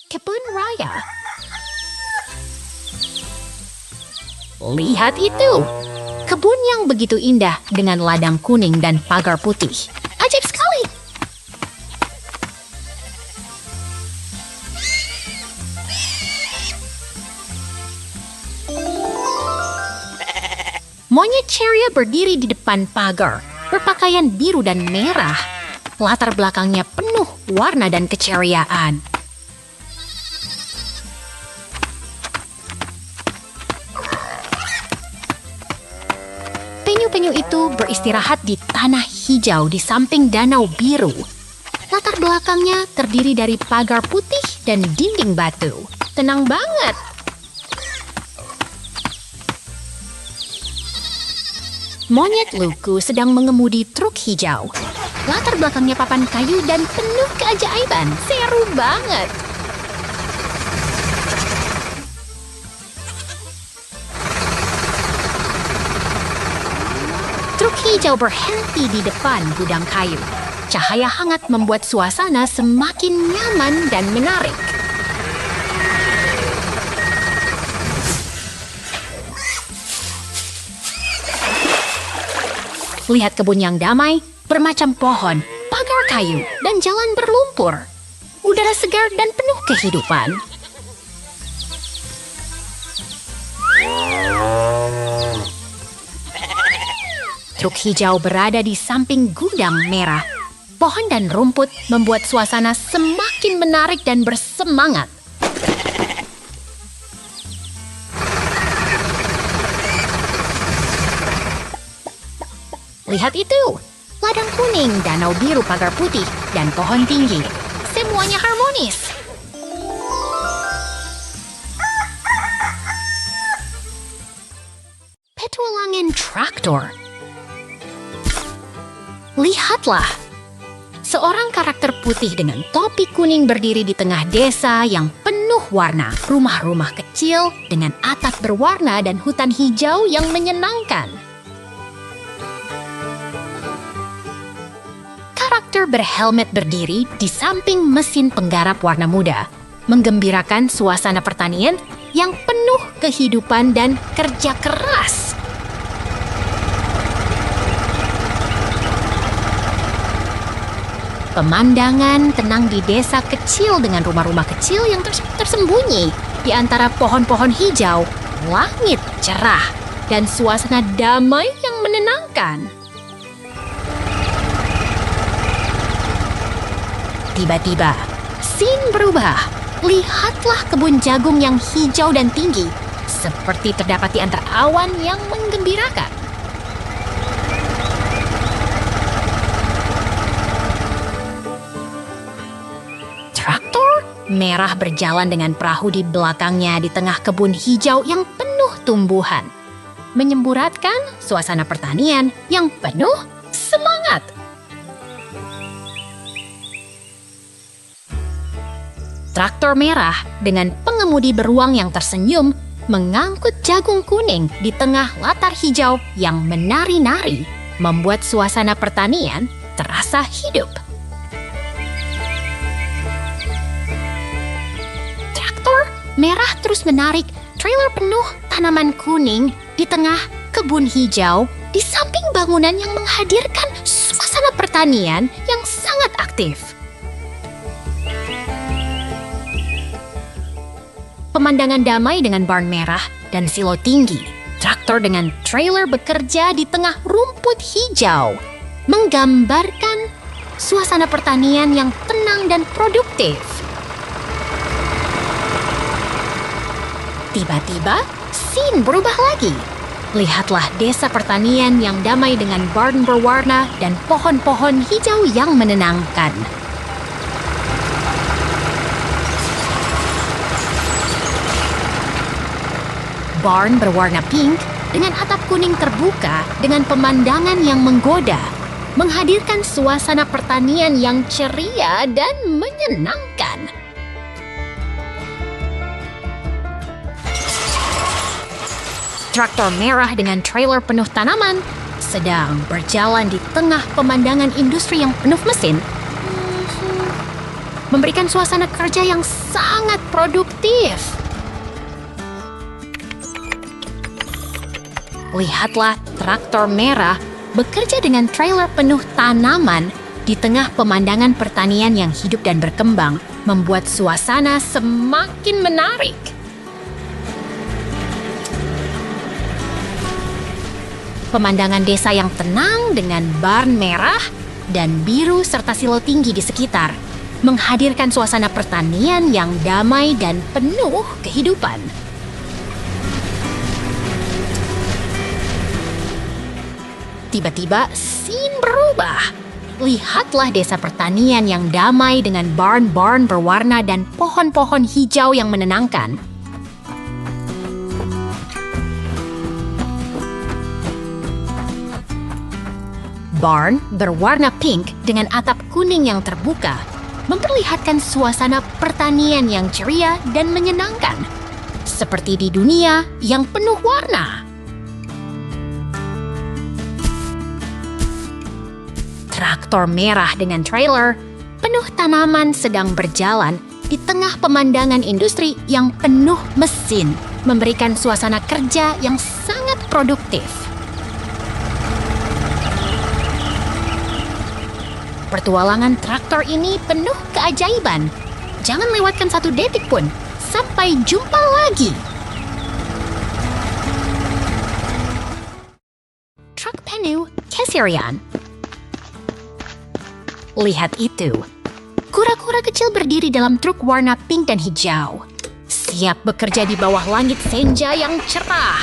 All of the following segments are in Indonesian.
Kebun raya. Lihat itu! Kebun yang begitu indah dengan ladang kuning dan pagar putih. Ajaib sekali! Monyet ceria berdiri di depan pagar, berpakaian biru dan merah. Latar belakangnya penuh warna dan keceriaan. Penyu-penyu itu beristirahat di tanah hijau di samping danau biru. Latar belakangnya terdiri dari pagar putih dan dinding batu. Tenang banget. Monyet lugu sedang mengemudi truk hijau. Latar belakangnya papan kayu dan penuh keajaiban. Seru banget. Truk hijau berhenti di depan gudang kayu. Cahaya hangat membuat suasana semakin nyaman dan menarik. Lihat kebun yang damai, bermacam pohon, pagar kayu, dan jalan berlumpur. Udara segar dan penuh kehidupan. Truk hijau berada di samping gudang merah. Pohon dan rumput membuat suasana semakin menarik dan bersemangat. Lihat itu! Ladang kuning, danau biru, pagar putih, dan pohon tinggi. Semuanya harmonis. Petualangan traktor. Lihatlah! Seorang karakter putih dengan topi kuning berdiri di tengah desa yang penuh warna. Rumah-rumah kecil dengan atap berwarna dan hutan hijau yang menyenangkan. Karakter berhelmet berdiri di samping mesin penggarap warna muda, menggembirakan suasana pertanian yang penuh kehidupan dan kerja keras. Pemandangan tenang di desa kecil dengan rumah-rumah kecil yang tersembunyi di antara pohon-pohon hijau, langit cerah, dan suasana damai yang menenangkan. Tiba-tiba, scene berubah. Lihatlah kebun jagung yang hijau dan tinggi, seperti terdapat di antara awan yang menggembirakan. Traktor merah berjalan dengan perahu di belakangnya di tengah kebun hijau yang penuh tumbuhan, menyemburatkan suasana pertanian yang penuh semangat. Traktor merah dengan pengemudi beruang yang tersenyum mengangkut jagung kuning di tengah latar hijau yang menari-nari, membuat suasana pertanian terasa hidup. Traktor merah terus menarik trailer penuh tanaman kuning di tengah kebun hijau di samping bangunan yang menghadirkan suasana pertanian yang sangat aktif. Pemandangan damai dengan barn merah dan silo tinggi. Traktor dengan trailer bekerja di tengah rumput hijau, menggambarkan suasana pertanian yang tenang dan produktif. Tiba-tiba, scene berubah lagi. Lihatlah desa pertanian yang damai dengan barn berwarna dan pohon-pohon hijau yang menenangkan. Barn berwarna pink dengan atap kuning terbuka dengan pemandangan yang menggoda, menghadirkan suasana pertanian yang ceria dan menyenangkan. Traktor merah dengan trailer penuh tanaman sedang berjalan di tengah pemandangan industri yang penuh mesin. memberikan suasana kerja yang sangat produktif. Lihatlah traktor merah bekerja dengan trailer penuh tanaman di tengah pemandangan pertanian yang hidup dan berkembang, membuat suasana semakin menarik. Pemandangan desa yang tenang dengan barn merah dan biru serta silo tinggi di sekitar menghadirkan suasana pertanian yang damai dan penuh kehidupan. Tiba-tiba, scene berubah. Lihatlah desa pertanian yang damai dengan barn-barn berwarna dan pohon-pohon hijau yang menenangkan. Barn berwarna pink dengan atap kuning yang terbuka memperlihatkan suasana pertanian yang ceria dan menyenangkan, seperti di dunia yang penuh warna. Traktor merah dengan trailer penuh tanaman sedang berjalan di tengah pemandangan industri yang penuh mesin, memberikan suasana kerja yang sangat produktif. Pertualangan traktor ini penuh keajaiban. Jangan lewatkan satu detik pun. Sampai jumpa lagi. Truk penuh keserian. Lihat itu. Kura-kura kecil berdiri dalam truk warna pink dan hijau. Siap bekerja di bawah langit senja yang cerah.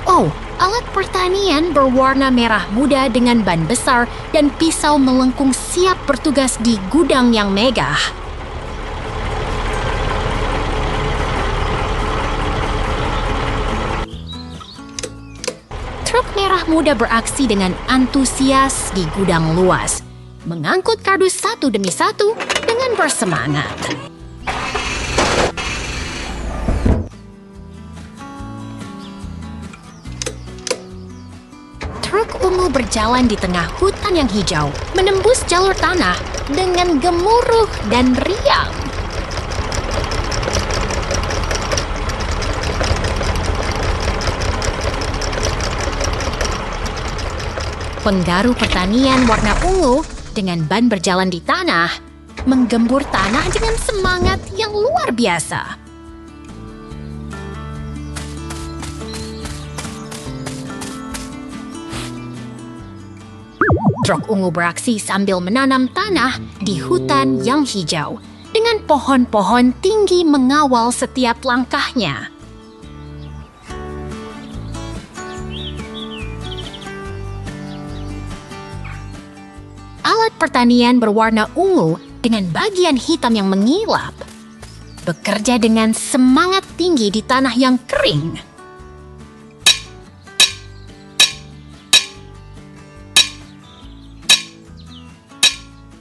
Oh, alat pertanian berwarna merah muda dengan ban besar dan pisau melengkung siap bertugas di gudang yang megah. Truk merah muda beraksi dengan antusias di gudang luas, mengangkut kardus satu demi satu dengan bersemangat. Truk ungu berjalan di tengah hutan yang hijau, menembus jalur tanah dengan gemuruh dan riang. Penggaru pertanian warna ungu dengan ban berjalan di tanah, menggembur tanah dengan semangat yang luar biasa. Truk ungu beraksi sambil menanam tanah di hutan yang hijau, dengan pohon-pohon tinggi mengawal setiap langkahnya. Alat pertanian berwarna ungu dengan bagian hitam yang mengilap, bekerja dengan semangat tinggi di tanah yang kering.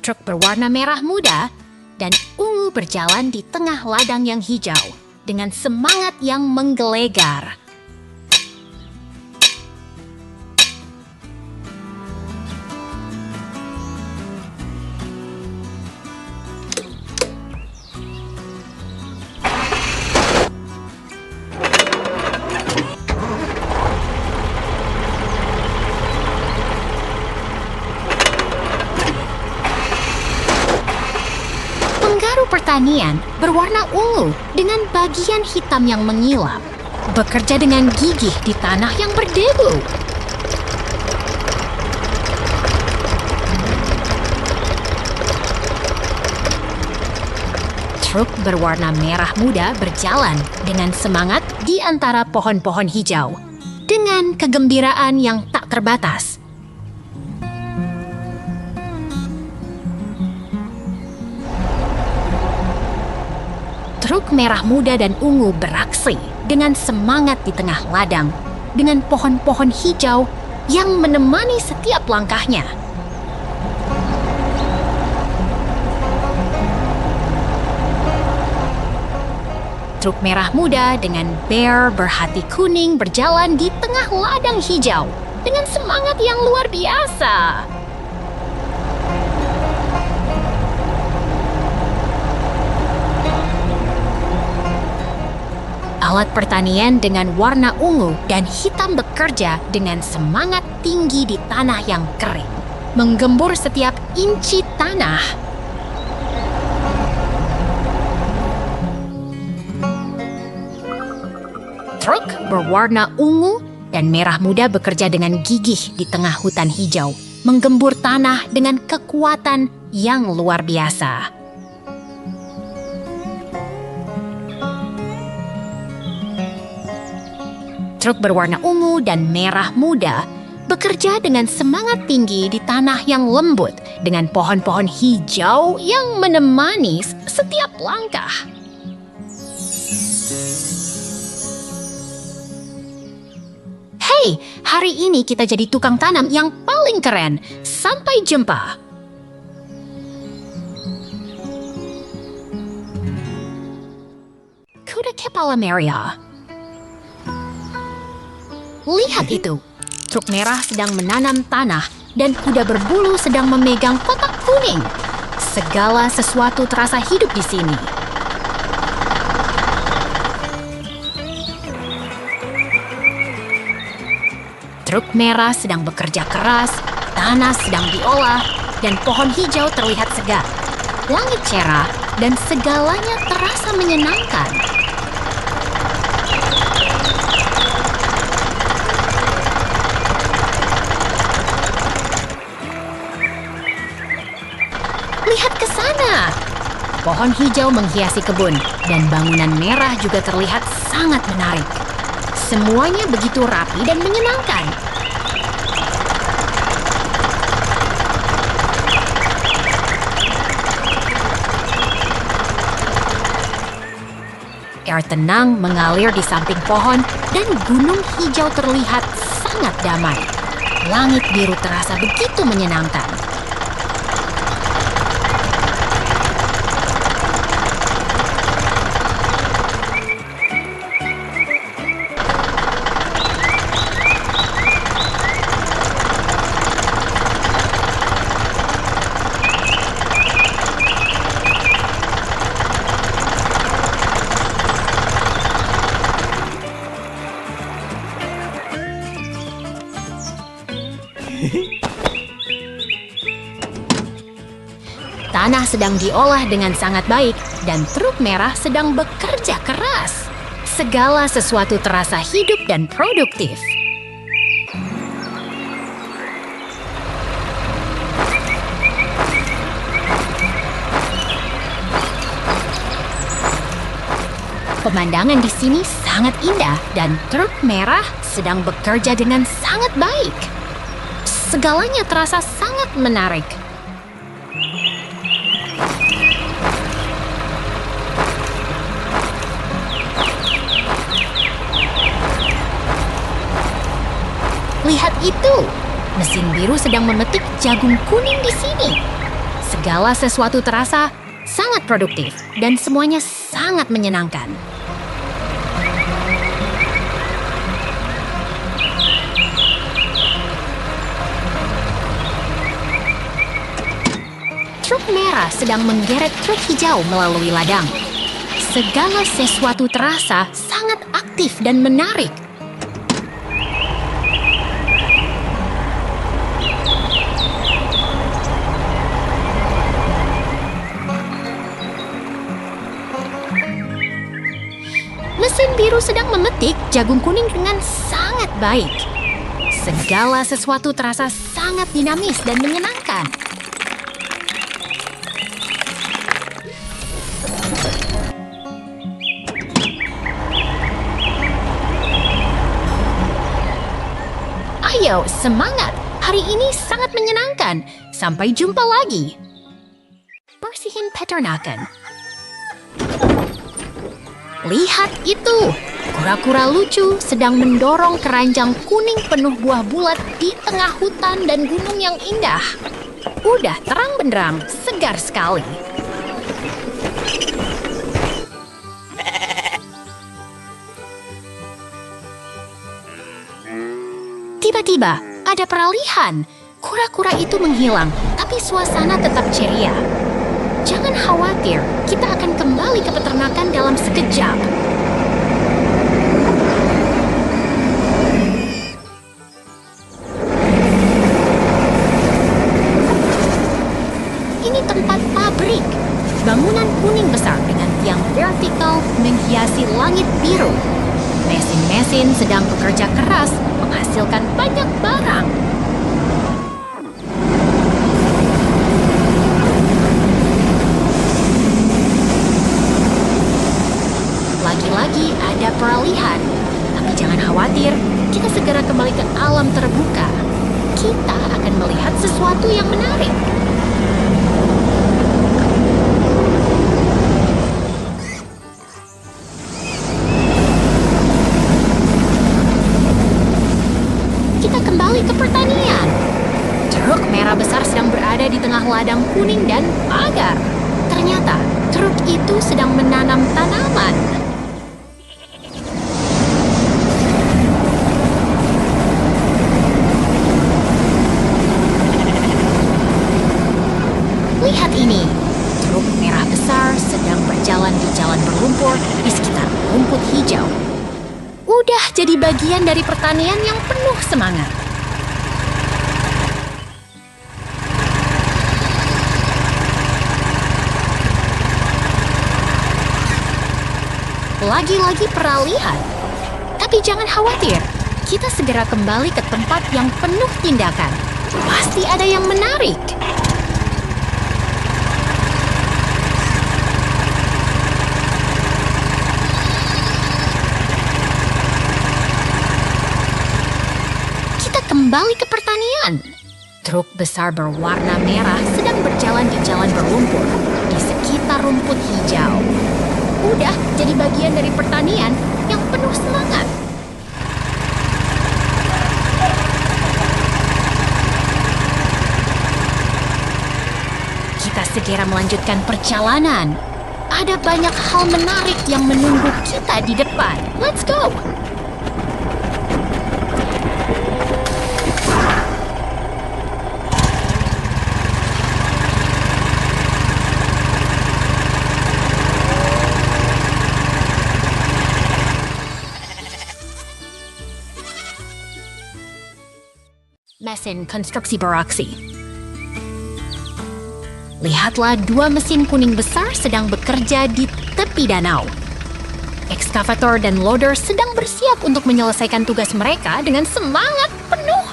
Truk berwarna merah muda dan ungu berjalan di tengah ladang yang hijau dengan semangat yang menggelegar. Pertanian berwarna ungu dengan bagian hitam yang mengilap, bekerja dengan gigih di tanah yang berdebu. Truk berwarna merah muda berjalan dengan semangat di antara pohon-pohon hijau, dengan kegembiraan yang tak terbatas. Truk merah muda dan ungu beraksi dengan semangat di tengah ladang, dengan pohon-pohon hijau yang menemani setiap langkahnya. Truk merah muda dengan bear berhati kuning berjalan di tengah ladang hijau, dengan semangat yang luar biasa. Alat pertanian dengan warna ungu dan hitam bekerja dengan semangat tinggi di tanah yang kering, menggembur setiap inci tanah. Truk berwarna ungu dan merah muda bekerja dengan gigih di tengah hutan hijau, menggembur tanah dengan kekuatan yang luar biasa. Truk berwarna ungu dan merah muda bekerja dengan semangat tinggi di tanah yang lembut dengan pohon-pohon hijau yang menemani setiap langkah. Hey, hari ini kita jadi tukang tanam yang paling keren. Sampai jumpa. Kuda kepala merah. Lihat itu, truk merah sedang menanam tanah dan kuda berbulu sedang memegang kotak kuning. Segala sesuatu terasa hidup di sini. Truk merah sedang bekerja keras, tanah sedang diolah, dan pohon hijau terlihat segar. Langit cerah dan segalanya terasa menyenangkan. Lihat ke sana. Pohon hijau menghiasi kebun dan bangunan merah juga terlihat sangat menarik. Semuanya begitu rapi dan menyenangkan. Air tenang mengalir di samping pohon dan gunung hijau terlihat sangat damai. Langit biru terasa begitu menyenangkan. Tanah sedang diolah dengan sangat baik dan truk merah sedang bekerja keras. Segala sesuatu terasa hidup dan produktif. Pemandangan di sini sangat indah dan truk merah sedang bekerja dengan sangat baik. Segalanya terasa sangat menarik. Lihat itu, mesin biru sedang memetik jagung kuning di sini. Segala sesuatu terasa sangat produktif dan semuanya sangat menyenangkan. Truk merah sedang menggeret truk hijau melalui ladang. Segala sesuatu terasa sangat aktif dan menarik. Mesin biru sedang memetik jagung kuning dengan sangat baik. Segala sesuatu terasa sangat dinamis dan menyenangkan. Ayo, semangat! Hari ini sangat menyenangkan. Sampai jumpa lagi. Bersihin peternakan. Lihat itu! Kura-kura lucu sedang mendorong keranjang kuning penuh buah bulat di tengah hutan dan gunung yang indah. Udah terang benderang, segar sekali. Tiba-tiba, Ada peralihan. Kura-kura itu menghilang, tapi suasana tetap ceria. Jangan khawatir, kita akan kembali ke peternakan dalam sekejap. Ini tempat pabrik. Bangunan kuning besar dengan tiang vertikal menghiasi langit biru. Mesin-mesin sedang bekerja keras menghasilkan banyak barang. Lagi-lagi ada peralihan. Tapi jangan khawatir, kita segera kembali ke alam terbuka. Kita akan melihat sesuatu yang menarik. Kita kembali ke pertanian. Truk merah besar sedang berada di tengah ladang kuning dan pagar. Ternyata truk itu sedang menanam tanaman. Lihat ini, truk merah besar sedang berjalan di jalan berlumpur di sekitar rumput hijau. Udah jadi bagian dari pertanian yang penuh semangat. Lagi-lagi peralihan. Tapi jangan khawatir, kita segera kembali ke tempat yang penuh tindakan. Pasti ada yang menarik. Kembali ke pertanian. Truk besar berwarna merah sedang berjalan di jalan berlumpur di sekitar rumput hijau. Udah jadi bagian dari pertanian yang penuh semangat. Kita segera melanjutkan perjalanan. Ada banyak hal menarik yang menunggu kita di depan. Let's go! Mesin konstruksi beraksi. Lihatlah dua mesin kuning besar sedang bekerja di tepi danau. Ekskavator dan loader sedang bersiap untuk menyelesaikan tugas mereka dengan semangat penuh.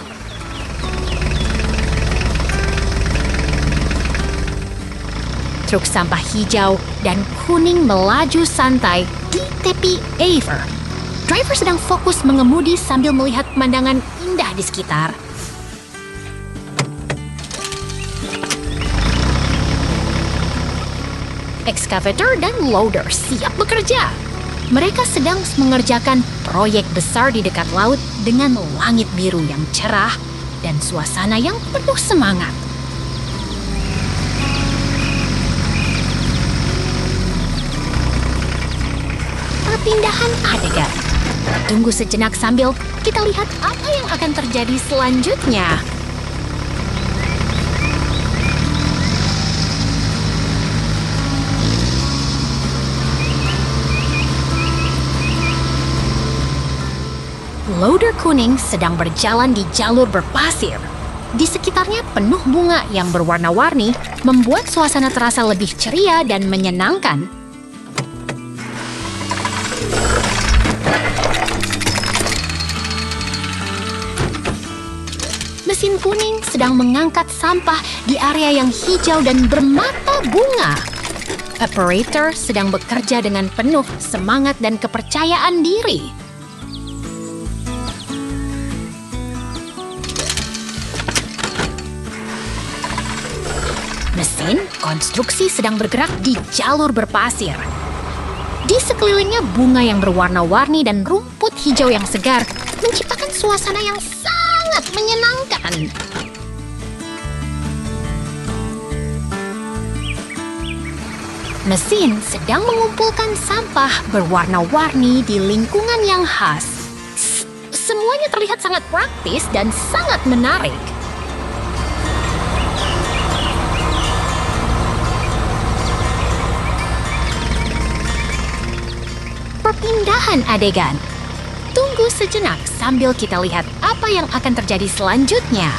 Truk sampah hijau dan kuning melaju santai di tepi Aver. Driver sedang fokus mengemudi sambil melihat pemandangan indah di sekitar. Ekskavator dan loader siap bekerja. Mereka sedang mengerjakan proyek besar di dekat laut dengan langit biru yang cerah dan suasana yang penuh semangat. Perpindahan adegan. Tunggu sejenak sambil kita lihat apa yang akan terjadi selanjutnya. Loader kuning sedang berjalan di jalur berpasir. Di sekitarnya penuh bunga yang berwarna-warni, membuat suasana terasa lebih ceria dan menyenangkan. Mesin kuning sedang mengangkat sampah di area yang hijau dan bermata bunga. Operator sedang bekerja dengan penuh semangat dan kepercayaan diri. Mesin konstruksi sedang bergerak di jalur berpasir. Di sekelilingnya bunga yang berwarna-warni dan rumput hijau yang segar menciptakan suasana yang sangat menyenangkan. Mesin sedang mengumpulkan sampah berwarna-warni di lingkungan yang khas. Semua Semuanya terlihat sangat praktis dan sangat menarik. Perpindahan adegan. Tunggu sejenak sambil kita lihat apa yang akan terjadi selanjutnya.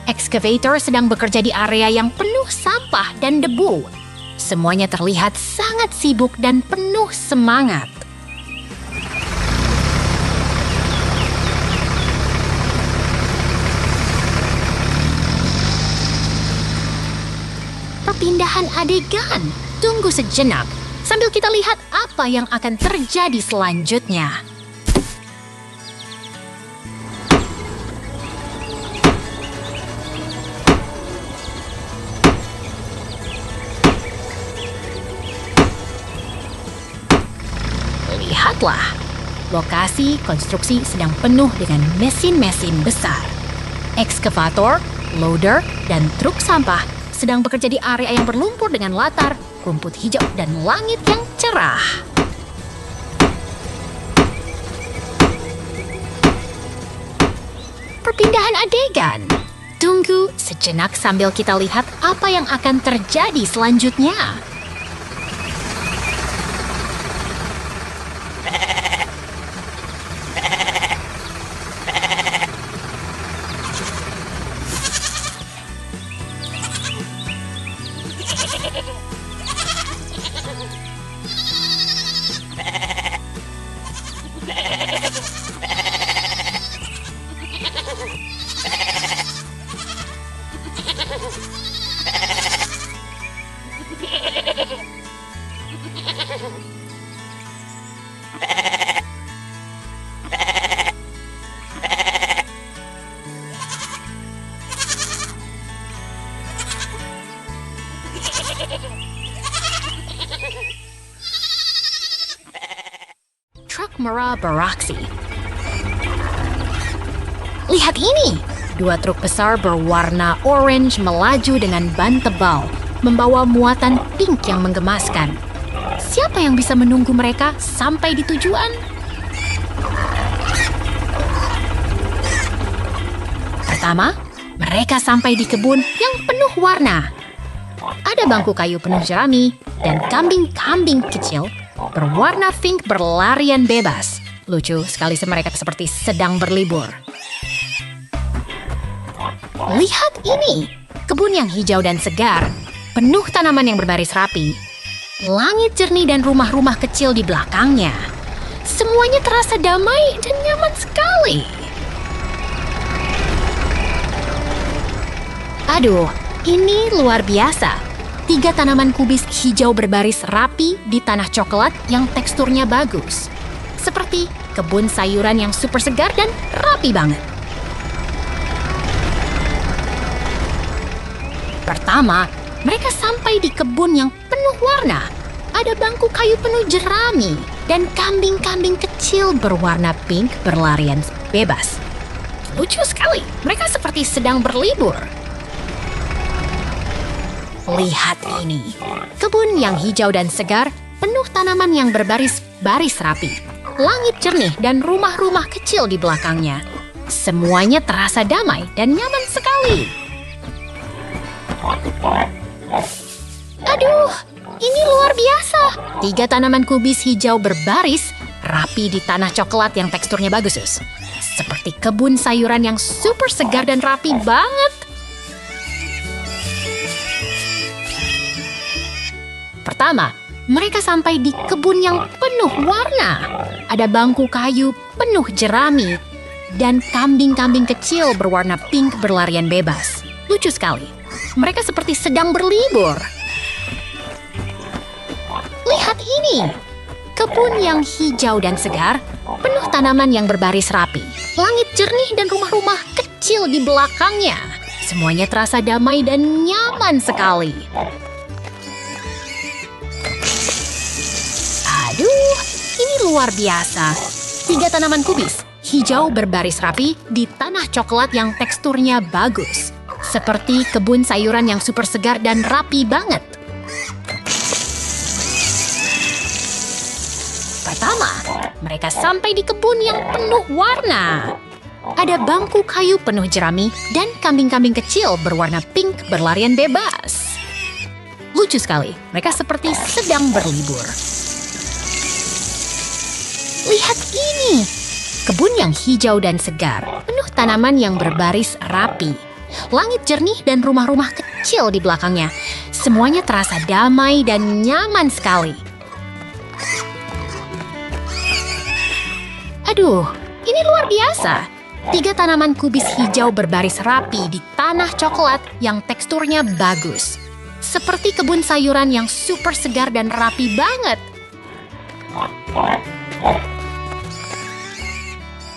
Excavator sedang bekerja di area yang penuh sampah dan debu. Semuanya terlihat sangat sibuk dan penuh semangat. Perpindahan adegan. Tunggu sejenak sambil kita lihat apa yang akan terjadi selanjutnya. Lihatlah, lokasi konstruksi sedang penuh dengan mesin-mesin besar. Ekskavator, loader, dan truk sampah sedang bekerja di area yang berlumpur dengan latar, rumput hijau, dan langit yang cerah. Perpindahan adegan. Tunggu sejenak sambil kita lihat apa yang akan terjadi selanjutnya. Truk merah beraksi. Lihat ini! Dua truk besar berwarna orange melaju dengan ban tebal, membawa muatan pink yang menggemaskan. Siapa yang bisa menunggu mereka sampai di tujuan? Pertama, mereka sampai di kebun yang penuh warna. Ada bangku kayu penuh jerami dan kambing-kambing kecil berwarna pink berlarian bebas. Lucu sekali mereka seperti sedang berlibur. Lihat ini, kebun yang hijau dan segar, penuh tanaman yang berbaris rapi. Langit jernih dan rumah-rumah kecil di belakangnya. Semuanya terasa damai dan nyaman sekali. Aduh, ini luar biasa. 3 tanaman kubis hijau berbaris rapi di tanah coklat yang teksturnya bagus. Seperti kebun sayuran yang super segar dan rapi banget. Pertama, mereka sampai di kebun yang penuh warna. Ada bangku kayu penuh jerami dan kambing-kambing kecil berwarna pink berlarian bebas. Lucu sekali, mereka seperti sedang berlibur. Lihat ini, kebun yang hijau dan segar, penuh tanaman yang berbaris-baris rapi. Langit jernih dan rumah-rumah kecil di belakangnya. Semuanya terasa damai dan nyaman sekali. Aduh, ini luar biasa. 3 tanaman kubis hijau berbaris rapi di tanah coklat yang teksturnya bagus, Sus. Seperti kebun sayuran yang super segar dan rapi banget. Pertama, mereka sampai di kebun yang penuh warna. Ada bangku kayu penuh jerami dan kambing-kambing kecil berwarna pink berlarian bebas. Lucu sekali. Mereka seperti sedang berlibur. Lihat ini, kebun yang hijau dan segar, penuh tanaman yang berbaris rapi. Langit jernih dan rumah-rumah kecil di belakangnya. Semuanya terasa damai dan nyaman sekali. Aduh, ini luar biasa. 3 tanaman kubis, hijau berbaris rapi di tanah coklat yang teksturnya bagus. seperti kebun sayuran yang super segar dan rapi banget. Pertama, mereka sampai di kebun yang penuh warna. Ada bangku kayu penuh jerami dan kambing-kambing kecil berwarna pink berlarian bebas. Lucu sekali, mereka seperti sedang berlibur. Lihat ini, kebun yang hijau dan segar, penuh tanaman yang berbaris rapi. Langit jernih dan rumah-rumah kecil di belakangnya. Semuanya terasa damai dan nyaman sekali. Aduh, ini luar biasa. 3 tanaman kubis hijau berbaris rapi di tanah coklat yang teksturnya bagus. Seperti kebun sayuran yang super segar dan rapi banget.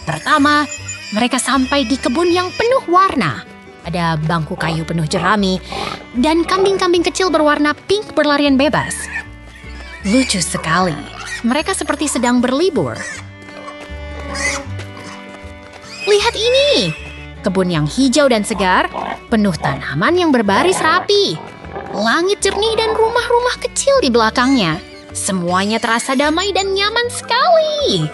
Pertama, mereka sampai di kebun yang penuh warna. Ada bangku kayu penuh jerami dan kambing-kambing kecil berwarna pink berlarian bebas. Lucu sekali, mereka seperti sedang berlibur. Lihat ini, kebun yang hijau dan segar, penuh tanaman yang berbaris rapi. Langit jernih dan rumah-rumah kecil di belakangnya. Semuanya terasa damai dan nyaman sekali.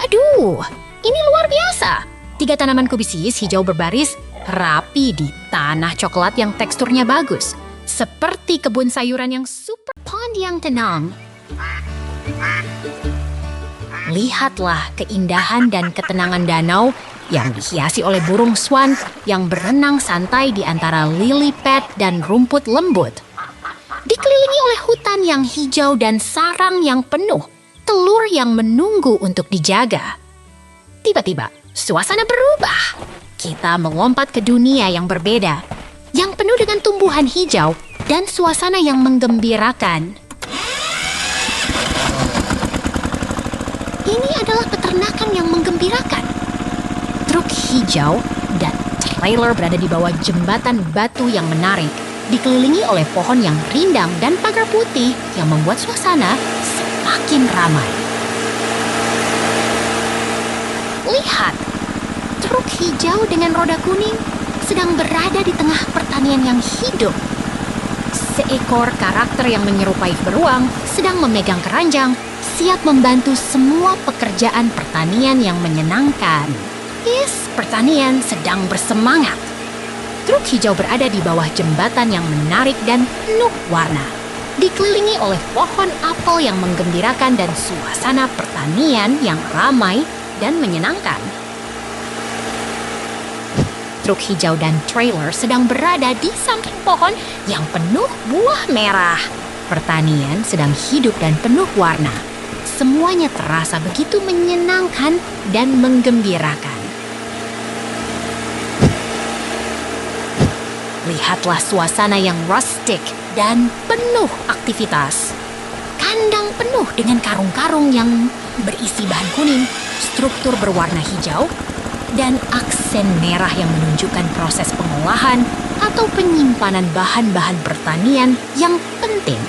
Aduh, ini luar biasa. 3 tanaman kubis hijau berbaris rapi di tanah coklat yang teksturnya bagus. Seperti kebun sayuran yang super. Pond yang tenang. Lihatlah keindahan dan ketenangan danau yang dihiasi oleh burung swan yang berenang santai di antara lily pad dan rumput lembut. Dikelilingi oleh hutan yang hijau dan sarang yang penuh, telur yang menunggu untuk dijaga. Tiba-tiba, suasana berubah. Kita melompat ke dunia yang berbeda, yang penuh dengan tumbuhan hijau dan suasana yang menggembirakan. Ini adalah peternakan yang menggembirakan. Truk hijau dan trailer berada di bawah jembatan batu yang menarik, dikelilingi oleh pohon yang rindang dan pagar putih yang membuat suasana semakin ramai. Lihat, truk hijau dengan roda kuning sedang berada di tengah pertanian yang hidup. Seekor karakter yang menyerupai beruang sedang memegang keranjang, siap membantu semua pekerjaan pertanian yang menyenangkan. Yes, pertanian sedang bersemangat. Truk hijau berada di bawah jembatan yang menarik dan penuh warna, dikelilingi oleh pohon apel yang menggembirakan dan suasana pertanian yang ramai dan menyenangkan. Truk hijau dan trailer sedang berada di samping pohon yang penuh buah merah. Pertanian sedang hidup dan penuh warna. Semuanya terasa begitu menyenangkan dan menggembirakan. Lihatlah suasana yang rustic dan penuh aktivitas. Kandang penuh dengan karung-karung yang berisi bahan kuning, struktur berwarna hijau, dan aksen merah yang menunjukkan proses pengolahan atau penyimpanan bahan-bahan pertanian yang penting.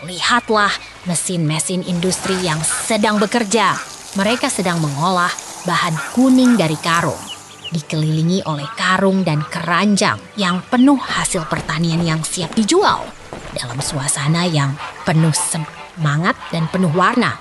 Lihatlah mesin-mesin industri yang sedang bekerja. Mereka sedang mengolah bahan kuning dari karung, dikelilingi oleh karung dan keranjang yang penuh hasil pertanian yang siap dijual dalam suasana yang penuh semangat dan penuh warna.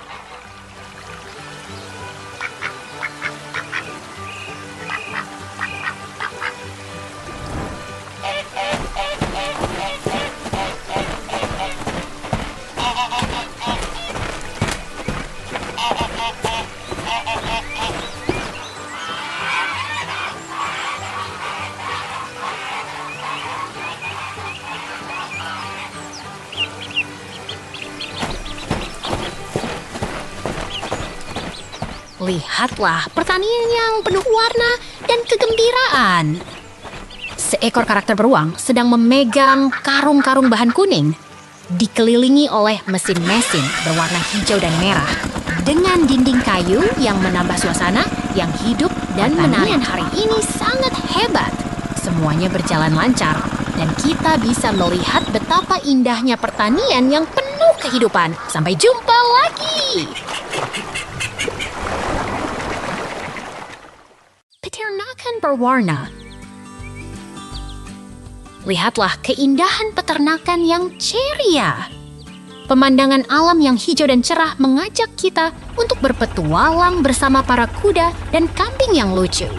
Lihatlah pertanian yang penuh warna dan kegembiraan. Seekor karakter beruang sedang memegang karung-karung bahan kuning, dikelilingi oleh mesin-mesin berwarna hijau dan merah, dengan dinding kayu yang menambah suasana yang hidup dan menarik. Hari ini sangat hebat. Semuanya berjalan lancar, dan kita bisa melihat betapa indahnya pertanian yang penuh kehidupan. Sampai jumpa lagi! Peternakan berwarna. Lihatlah keindahan peternakan yang ceria. Pemandangan alam yang hijau dan cerah mengajak kita untuk berpetualang bersama para kuda dan kambing yang lucu.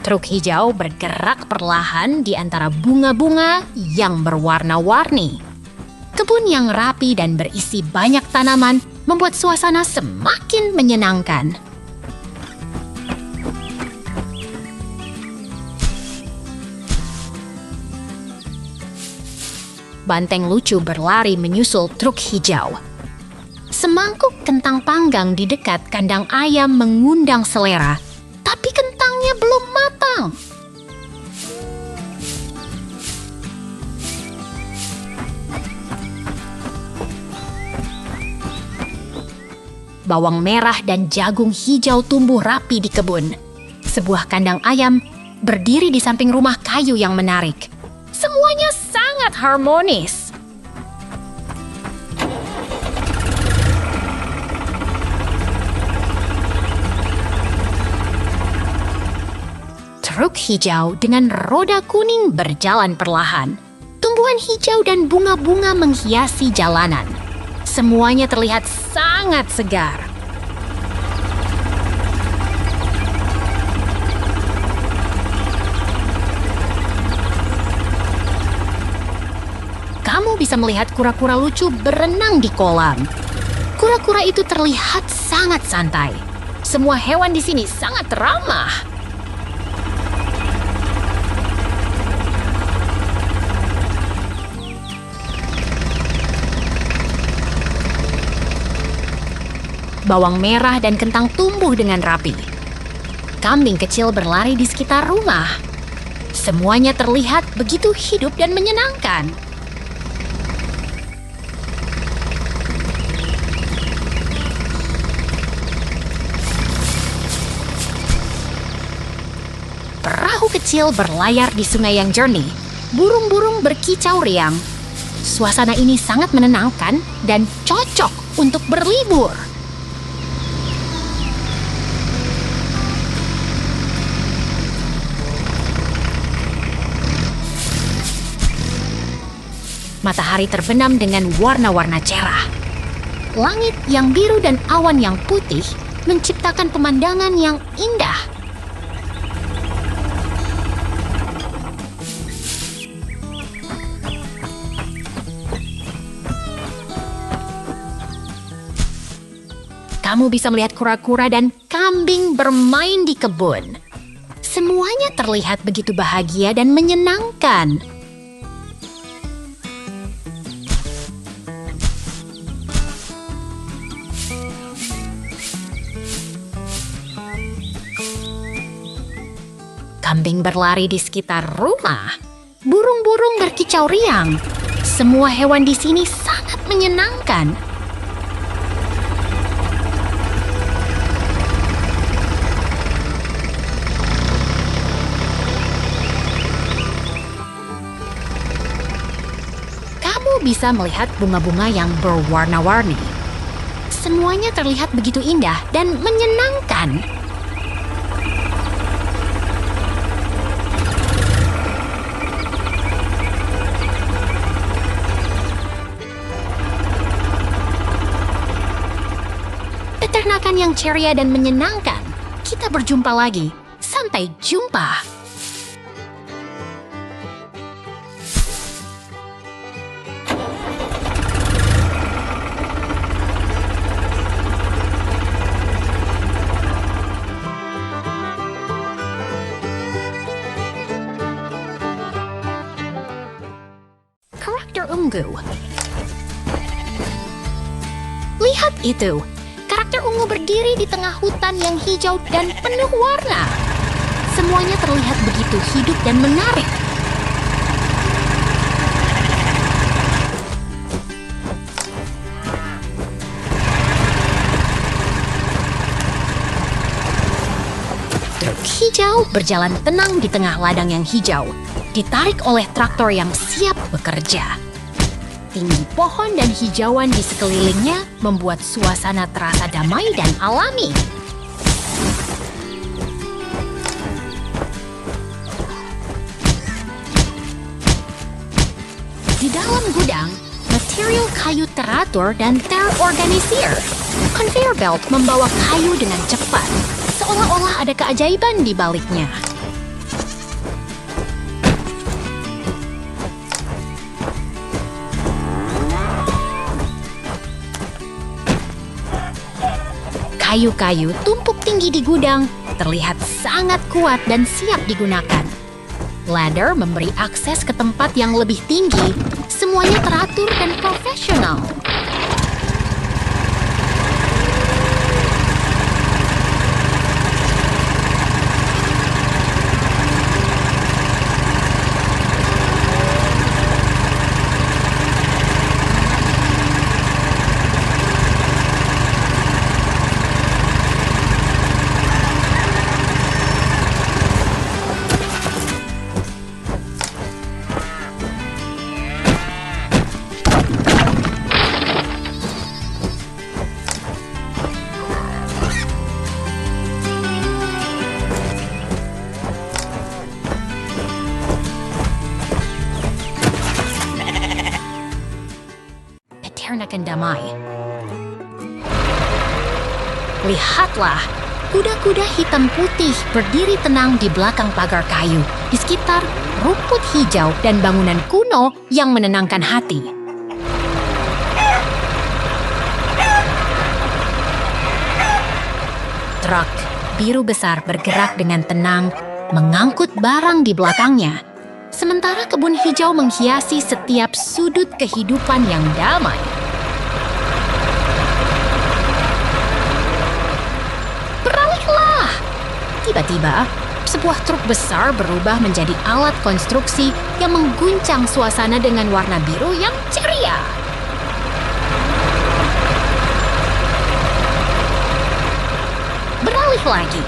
Truk hijau bergerak perlahan di antara bunga-bunga yang berwarna-warni. Kebun yang rapi dan berisi banyak tanaman membuat suasana semakin menyenangkan. Banteng lucu berlari menyusul truk hijau. Semangkuk kentang panggang di dekat kandang ayam mengundang selera, tapi kentangnya belum matang. Bawang merah dan jagung hijau tumbuh rapi di kebun. Sebuah kandang ayam berdiri di samping rumah kayu yang menarik. Semuanya sangat harmonis. Truk hijau dengan roda kuning berjalan perlahan. Tumbuhan hijau dan bunga-bunga menghiasi jalanan. Semuanya terlihat sangat segar. Kamu bisa melihat kura-kura lucu berenang di kolam. Kura-kura itu terlihat sangat santai. Semua hewan di sini sangat ramah. Bawang merah dan kentang tumbuh dengan rapi. Kambing kecil berlari di sekitar rumah. Semuanya terlihat begitu hidup dan menyenangkan. Perahu kecil berlayar di sungai yang jernih. Burung-burung berkicau riang. Suasana ini sangat menenangkan dan cocok untuk berlibur. Matahari terbenam dengan warna-warna cerah. Langit yang biru dan awan yang putih menciptakan pemandangan yang indah. Kamu bisa melihat kura-kura dan kambing bermain di kebun. Semuanya terlihat begitu bahagia dan menyenangkan. Kambing berlari di sekitar rumah. Burung-burung berkicau riang. Semua hewan di sini sangat menyenangkan. Kamu bisa melihat bunga-bunga yang berwarna-warni. Semuanya terlihat begitu indah dan menyenangkan. Peternakan yang ceria dan menyenangkan. Kita berjumpa lagi. Sampai jumpa. ungu. Lihat itu, karakter ungu berdiri di tengah hutan yang hijau dan penuh warna. Semuanya terlihat begitu hidup dan menarik. Truk hijau berjalan tenang di tengah ladang yang hijau, ditarik oleh traktor yang siap bekerja. Tinggi pohon dan hijauan di sekelilingnya membuat suasana terasa damai dan alami. Di dalam gudang, material kayu teratur dan terorganisir. Conveyor belt membawa kayu dengan cepat, seolah-olah ada keajaiban di baliknya. Kayu-kayu tumpuk tinggi di gudang, terlihat sangat kuat dan siap digunakan. Ladder memberi akses ke tempat yang lebih tinggi, semuanya teratur dan profesional. Peternakan damai. Lihatlah, kuda-kuda hitam putih berdiri tenang di belakang pagar kayu, di sekitar rumput hijau dan bangunan kuno yang menenangkan hati. Truk biru besar bergerak dengan tenang, mengangkut barang di belakangnya. Sementara kebun hijau menghiasi setiap sudut kehidupan yang damai. Beralihlah! Tiba-tiba, sebuah truk besar berubah menjadi alat konstruksi yang mengguncang suasana dengan warna biru yang ceria. Beralih lagi.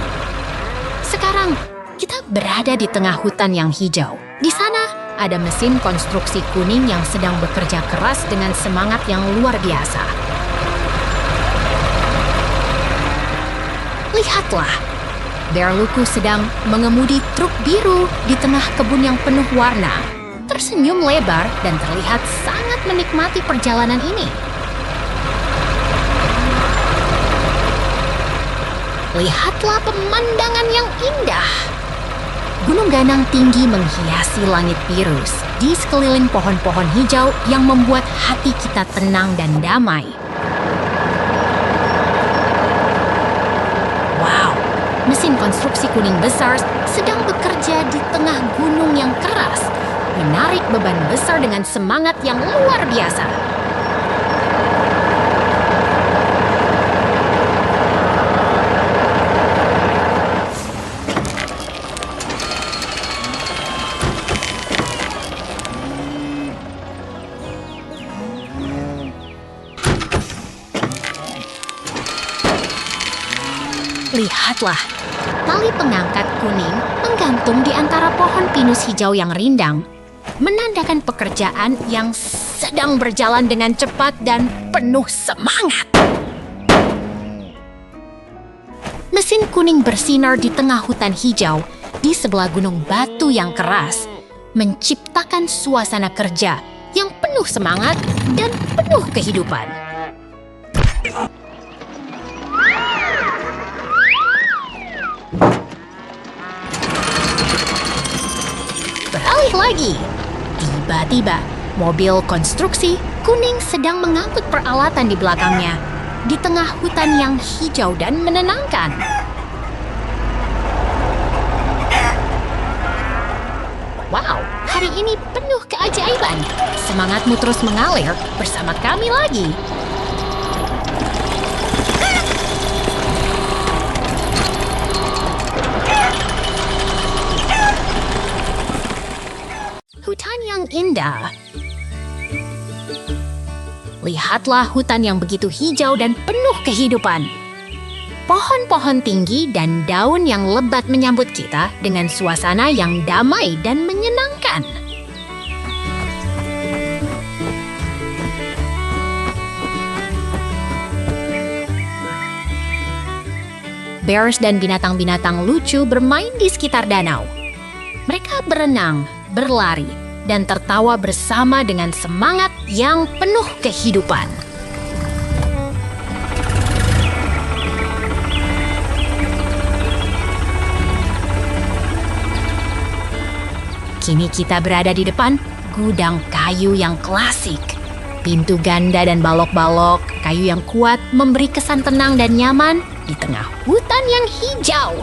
Sekarang, kita berada di tengah hutan yang hijau. Di sana, ada mesin konstruksi kuning yang sedang bekerja keras dengan semangat yang luar biasa. Lihatlah, Berluku sedang mengemudi truk biru di tengah kebun yang penuh warna. Tersenyum lebar dan terlihat sangat menikmati perjalanan ini. Lihatlah pemandangan yang indah. Gunung Ganang tinggi menghiasi langit biru di sekeliling pohon-pohon hijau yang membuat hati kita tenang dan damai. Wow, mesin konstruksi kuning besar sedang bekerja di tengah gunung yang keras, menarik beban besar dengan semangat yang luar biasa. Lihatlah, tali pengangkat kuning menggantung di antara pohon pinus hijau yang rindang, menandakan pekerjaan yang sedang berjalan dengan cepat dan penuh semangat. Mesin kuning bersinar di tengah hutan hijau di sebelah gunung batu yang keras, menciptakan suasana kerja yang penuh semangat dan penuh kehidupan. Beralih lagi. Tiba-tiba, mobil konstruksi kuning sedang mengangkut peralatan di belakangnya, di tengah hutan yang hijau dan menenangkan. Wow, hari ini penuh keajaiban. Semangatmu terus mengalir bersama kami lagi. Hutan yang indah. Lihatlah hutan yang begitu hijau dan penuh kehidupan. Pohon-pohon tinggi dan daun yang lebat menyambut kita dengan suasana yang damai dan menyenangkan. Bears dan binatang-binatang lucu bermain di sekitar danau. Mereka berenang, berlari, dan tertawa bersama dengan semangat yang penuh kehidupan. Kini kita berada di depan gudang kayu yang klasik. Pintu ganda dan balok-balok kayu yang kuat memberi kesan tenang dan nyaman di tengah hutan yang hijau.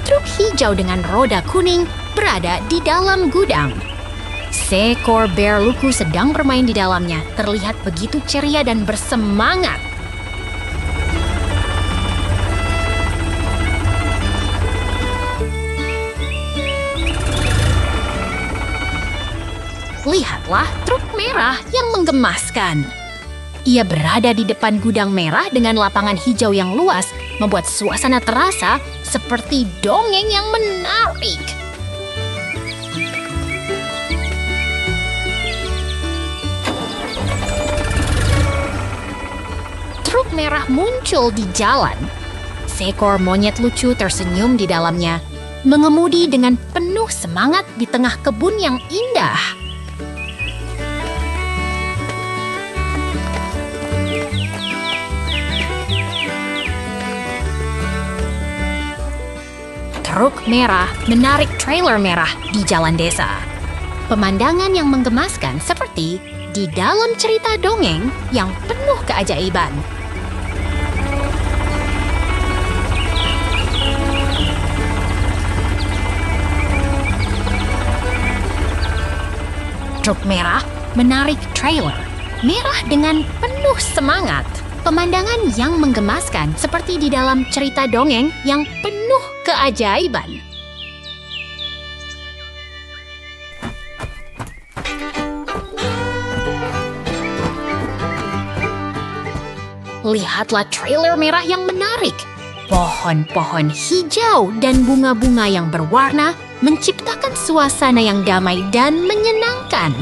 Truk hijau dengan roda kuning berada di dalam gudang. Seekor bear lucu sedang bermain di dalamnya, terlihat begitu ceria dan bersemangat. Lihatlah truk merah yang menggemaskan. Ia berada di depan gudang merah dengan lapangan hijau yang luas, membuat suasana terasa seperti dongeng yang menarik. Truk merah muncul di jalan. Seekor monyet lucu tersenyum di dalamnya, mengemudi dengan penuh semangat di tengah kebun yang indah. Truk merah menarik trailer merah di jalan desa. Pemandangan yang menggemaskan seperti di dalam cerita dongeng yang penuh keajaiban. Truk merah menarik trailer merah dengan penuh semangat. Pemandangan yang menggemaskan seperti di dalam cerita dongeng yang penuh keajaiban. Lihatlah trailer merah yang menarik. Pohon-pohon hijau dan bunga-bunga yang berwarna menciptakan suasana yang damai dan menyenangkan.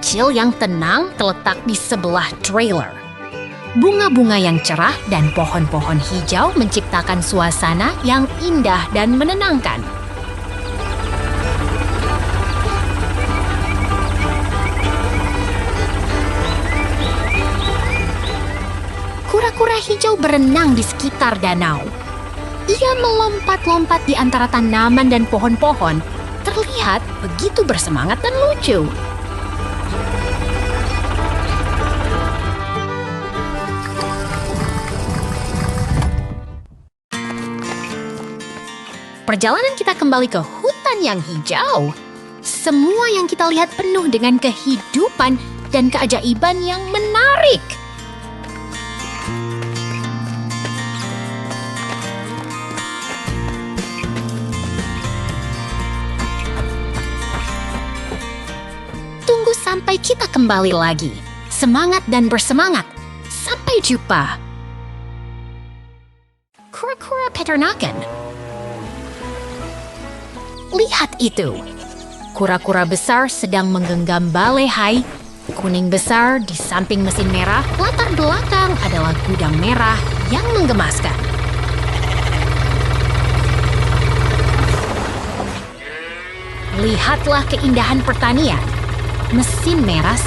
Kecil yang tenang terletak di sebelah trailer. Bunga-bunga yang cerah dan pohon-pohon hijau menciptakan suasana yang indah dan menenangkan. Kura-kura hijau berenang di sekitar danau. Ia melompat-lompat di antara tanaman dan pohon-pohon, terlihat begitu bersemangat dan lucu. Perjalanan kita kembali ke hutan yang hijau. Semua yang kita lihat penuh dengan kehidupan dan keajaiban yang menarik. Tunggu sampai kita kembali lagi. Semangat dan bersemangat. Sampai jumpa. Kura-kura peternakan. Lihat itu. Kura-kura besar sedang menggenggam balai hai. Kuning besar di samping mesin merah, latar belakang adalah gudang merah yang menggemaskan. Lihatlah keindahan pertanian. Mesin merah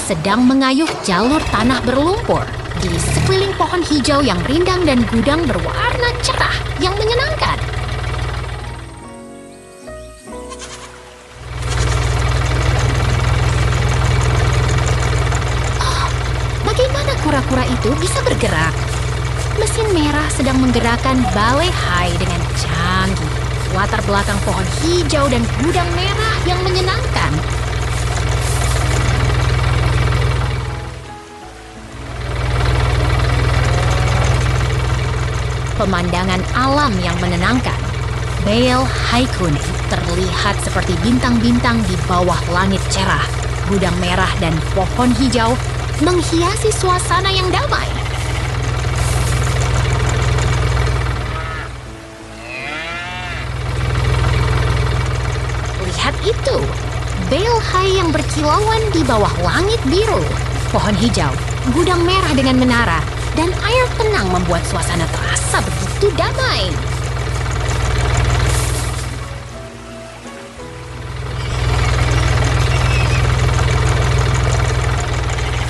sedang mengayuh jalur tanah berlumpur di sekeliling pohon hijau yang rindang dan gudang berwarna cerah yang menyenangkan. kura-kura itu bisa bergerak. Mesin merah sedang menggerakkan balehai dengan canggih. Latar belakang pohon hijau dan gudang merah yang menyenangkan. Pemandangan alam yang menenangkan. Bale Hai Kuning terlihat seperti bintang-bintang di bawah langit cerah. Gudang merah dan pohon hijau menghiasi suasana yang damai. Lihat itu, Bale Hai yang berkilauan di bawah langit biru. Pohon hijau, gudang merah dengan menara, dan air tenang membuat suasana terasa begitu damai.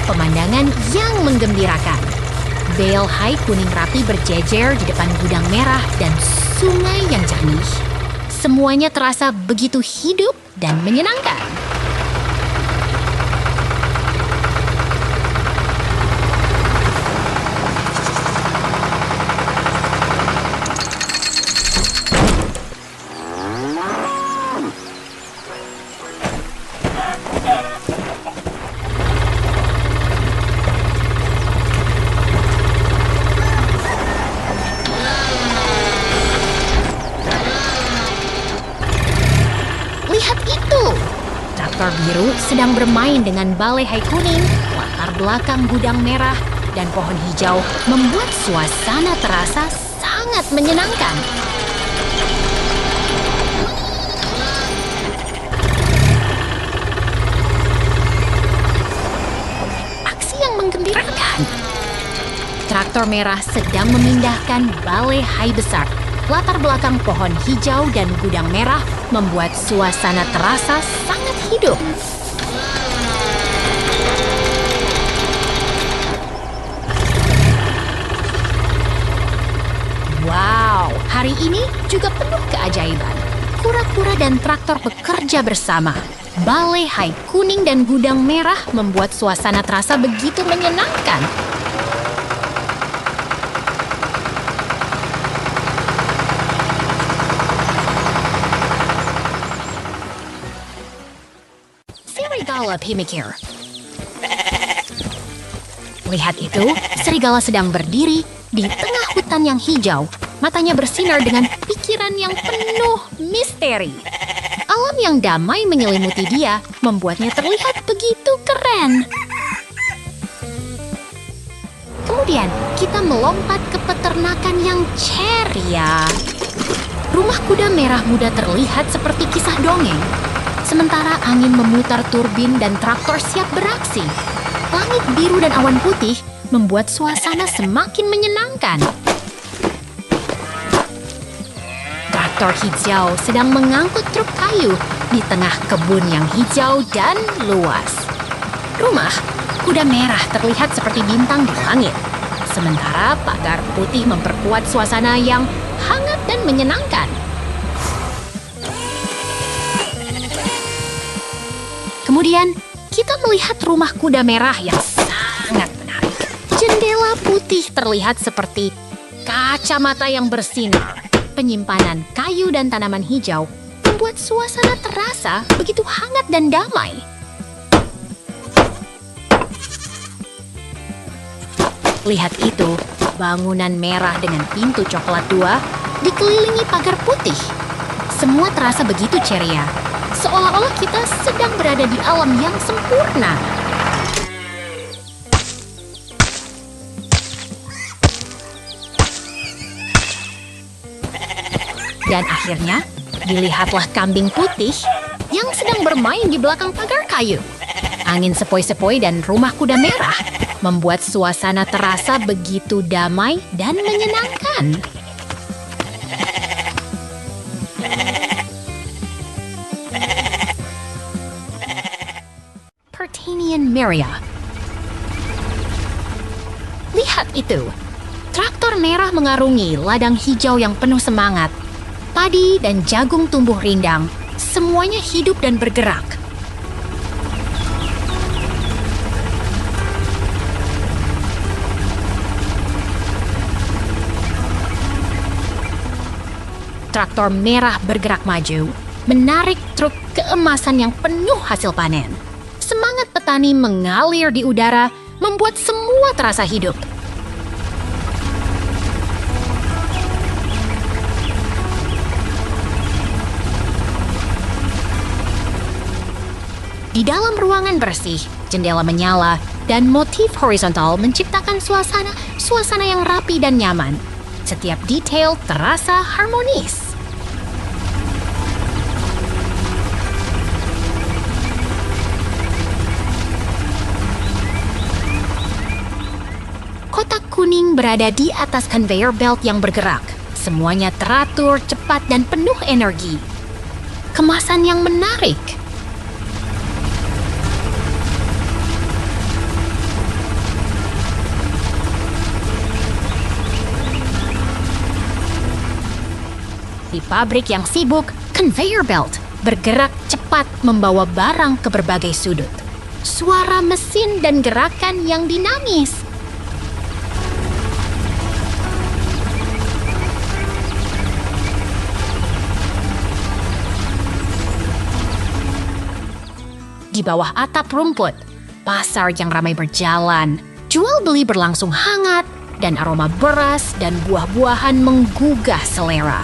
Pemandangan yang menggembirakan. Bale Hai Kuning rapi berjejer di depan gudang merah dan sungai yang jernih. Semuanya terasa begitu hidup dan menyenangkan. Traktor biru sedang bermain dengan balehai kuning, latar belakang gudang merah, dan pohon hijau membuat suasana terasa sangat menyenangkan. Aksi yang menggembirakan. Traktor merah sedang memindahkan balehai besar. Latar belakang pohon hijau dan gudang merah membuat suasana terasa sangat hidup. Wow, hari ini juga penuh keajaiban. Kura-kura dan traktor bekerja bersama. Balehai kuning dan gudang merah membuat suasana terasa begitu menyenangkan. Serigala pemikir. Lihat itu, serigala sedang berdiri di tengah hutan yang hijau. Matanya bersinar dengan pikiran yang penuh misteri. Alam yang damai menyelimuti dia, membuatnya terlihat begitu keren. Kemudian, kita melompat ke peternakan yang ceria. Rumah kuda merah muda terlihat seperti kisah dongeng. Sementara angin memutar turbin dan traktor siap beraksi. Langit biru dan awan putih membuat suasana semakin menyenangkan. Traktor hijau sedang mengangkut truk kayu di tengah kebun yang hijau dan luas. Rumah kuda merah terlihat seperti bintang di langit. Sementara pagar putih memperkuat suasana yang hangat dan menyenangkan. Kemudian, kita melihat rumah kuda merah yang sangat menarik. Jendela putih terlihat seperti kacamata yang bersinar. Penyimpanan kayu dan tanaman hijau membuat suasana terasa begitu hangat dan damai. Lihat itu, bangunan merah dengan pintu coklat 2 dikelilingi pagar putih. Semua terasa begitu ceria. Seolah-olah kita sedang berada di alam yang sempurna. Dan akhirnya, dilihatlah kambing putih yang sedang bermain di belakang pagar kayu. Angin sepoi-sepoi dan rumah kuda merah membuat suasana terasa begitu damai dan menyenangkan. Pertanian Meria. Lihat itu, traktor merah mengarungi ladang hijau yang penuh semangat. Padi dan jagung tumbuh rindang, semuanya hidup dan bergerak. traktor merah bergerak maju, menarik truk keemasan yang penuh hasil panen. Semangat petani mengalir di udara, membuat semua terasa hidup. Di dalam ruangan bersih, jendela menyala, dan motif horizontal menciptakan suasana yang rapi dan nyaman. Setiap detail terasa harmonis. Kotak kuning berada di atas conveyor belt yang bergerak. Semuanya teratur, cepat, dan penuh energi. Kemasan yang menarik. Di pabrik yang sibuk, conveyor belt bergerak cepat membawa barang ke berbagai sudut. Suara mesin dan gerakan yang dinamis. Di bawah atap rumput, pasar yang ramai berjalan. Jual beli berlangsung hangat dan aroma beras dan buah-buahan menggugah selera.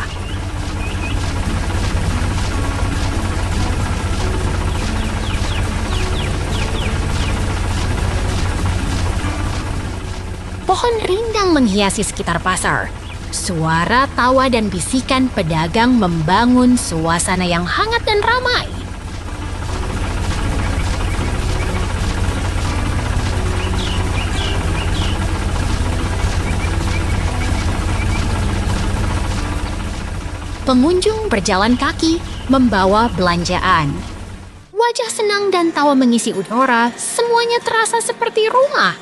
Pohon rindang menghiasi sekitar pasar. Suara tawa dan bisikan pedagang membangun suasana yang hangat dan ramai. Pengunjung berjalan kaki, membawa belanjaan. Wajah senang dan tawa mengisi udara, semuanya terasa seperti rumah.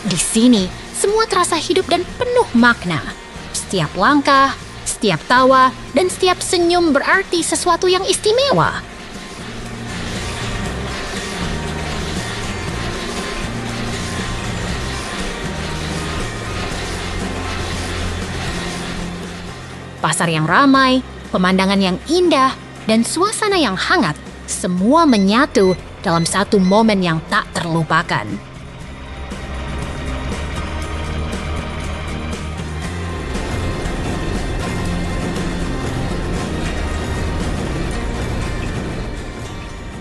Di sini, semua terasa hidup dan penuh makna. Setiap langkah, setiap tawa, dan setiap senyum berarti sesuatu yang istimewa. Pasar yang ramai, pemandangan yang indah, dan suasana yang hangat, semua menyatu dalam satu momen yang tak terlupakan.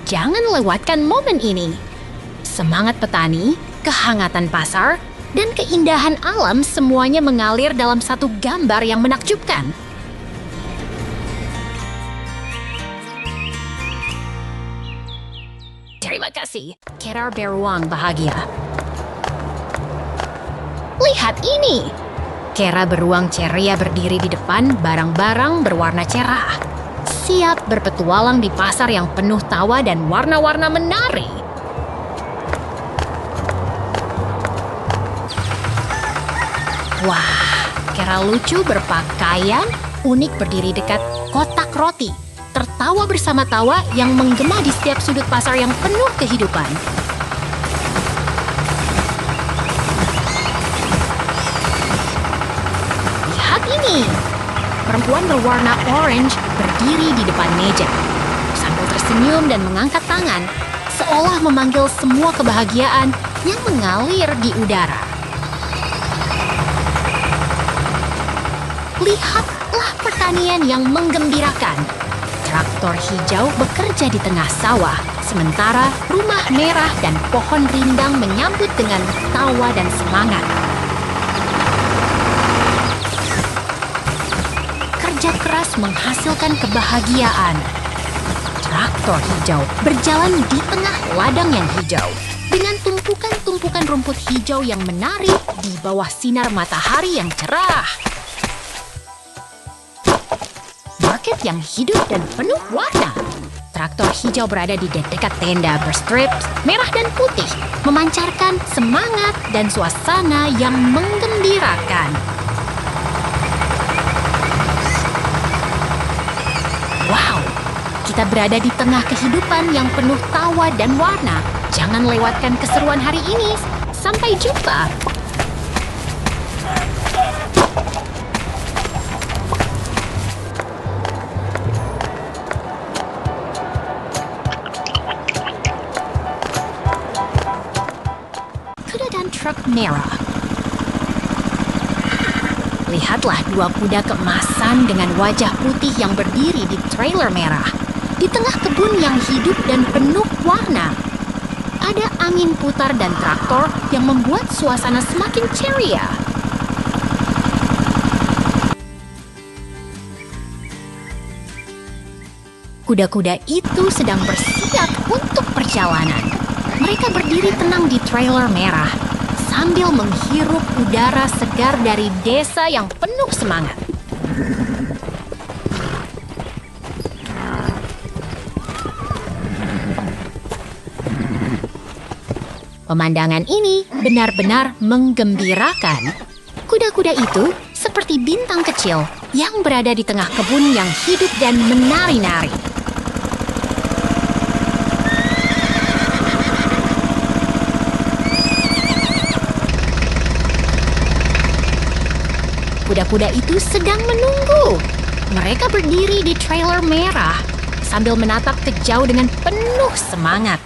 Jangan lewatkan momen ini. Semangat petani, kehangatan pasar, dan keindahan alam semuanya mengalir dalam satu gambar yang menakjubkan. Terima kasih, Kera beruang bahagia. Lihat ini! Kera beruang ceria berdiri di depan barang-barang berwarna cerah. Siap berpetualang di pasar yang penuh tawa dan warna-warna menari. Wah, Kera lucu berpakaian unik berdiri dekat kotak roti. Tertawa bersama tawa yang menggema di setiap sudut pasar yang penuh kehidupan. Lihat ini! Perempuan berwarna orange berdiri di depan meja, sambil tersenyum dan mengangkat tangan, seolah memanggil semua kebahagiaan yang mengalir di udara. Lihatlah pertanian yang menggembirakan. Traktor hijau bekerja di tengah sawah, sementara rumah merah dan pohon rindang menyambut dengan tawa dan semangat. Kerja keras menghasilkan kebahagiaan. Traktor hijau berjalan di tengah ladang yang hijau, dengan tumpukan-tumpukan rumput hijau yang menari di bawah sinar matahari yang cerah. Market yang hidup dan penuh warna. Traktor hijau berada di dekat tenda berstrip merah dan putih, memancarkan semangat dan suasana yang menggembirakan. Wow, kita berada di tengah kehidupan yang penuh tawa dan warna. Jangan lewatkan keseruan hari ini. Sampai jumpa! Kuda dan truk merah. Lihatlah dua kuda keemasan dengan wajah putih yang berdiri di trailer merah. Di tengah kebun yang hidup dan penuh warna. Ada angin putar dan traktor yang membuat suasana semakin ceria. Kuda-kuda itu sedang bersiap untuk perjalanan. Mereka berdiri tenang di trailer merah sambil menghirup udara segar dari desa yang penuh semangat. Pemandangan ini benar-benar menggembirakan. Kuda-kuda itu seperti bintang kecil yang berada di tengah kebun yang hidup dan menari-nari. Kuda-kuda itu sedang menunggu. Mereka berdiri di trailer merah sambil menatap ke jauh dengan penuh semangat.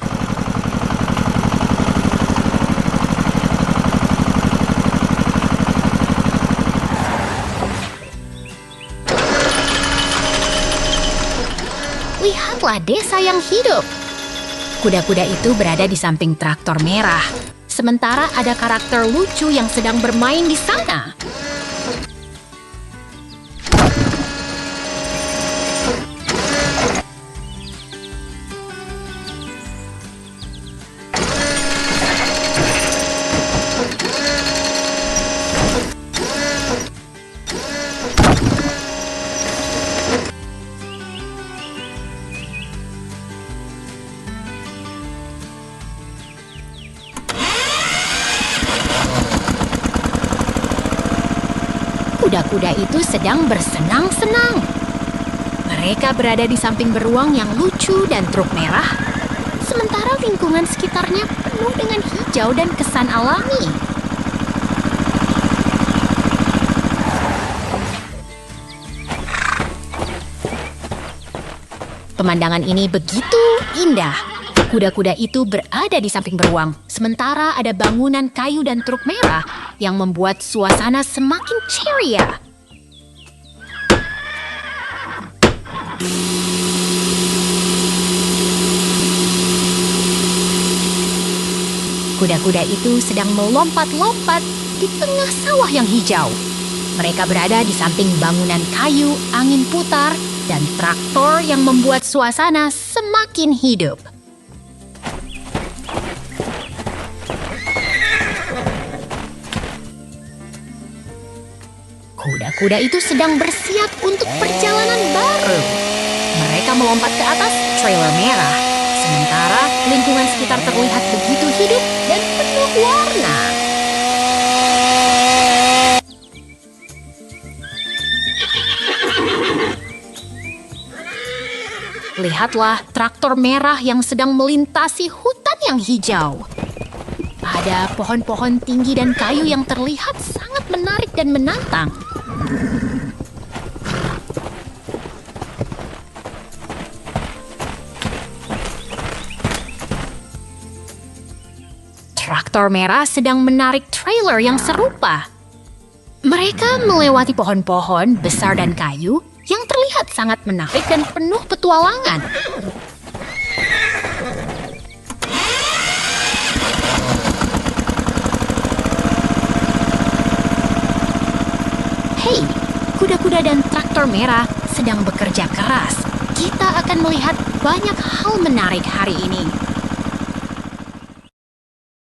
Lihatlah desa yang hidup. Kuda-kuda itu berada di samping traktor merah. Sementara ada karakter lucu yang sedang bermain di sana. Kuda-kuda itu sedang bersenang-senang. Mereka berada di samping beruang yang lucu dan truk merah, sementara lingkungan sekitarnya penuh dengan hijau dan kesan alami. Pemandangan ini begitu indah. Kuda-kuda itu berada di samping beruang, sementara ada bangunan kayu dan truk merah yang membuat suasana semakin ceria. Kuda-kuda itu sedang melompat-lompat di tengah sawah yang hijau. Mereka berada di samping bangunan kayu, angin putar, dan traktor yang membuat suasana semakin hidup. Kuda-kuda itu sedang bersiap untuk perjalanan baru. Mereka melompat ke atas trailer merah, sementara lingkungan sekitar terlihat begitu hidup dan penuh warna. Lihatlah traktor merah yang sedang melintasi hutan yang hijau. Ada pohon-pohon tinggi dan kayu yang terlihat sangat menarik dan menantang. Traktor merah sedang menarik trailer yang serupa. Mereka melewati pohon-pohon besar dan kayu yang terlihat sangat menarik dan penuh petualangan. Hei, kuda-kuda dan traktor merah sedang bekerja keras. Kita akan melihat banyak hal menarik hari ini.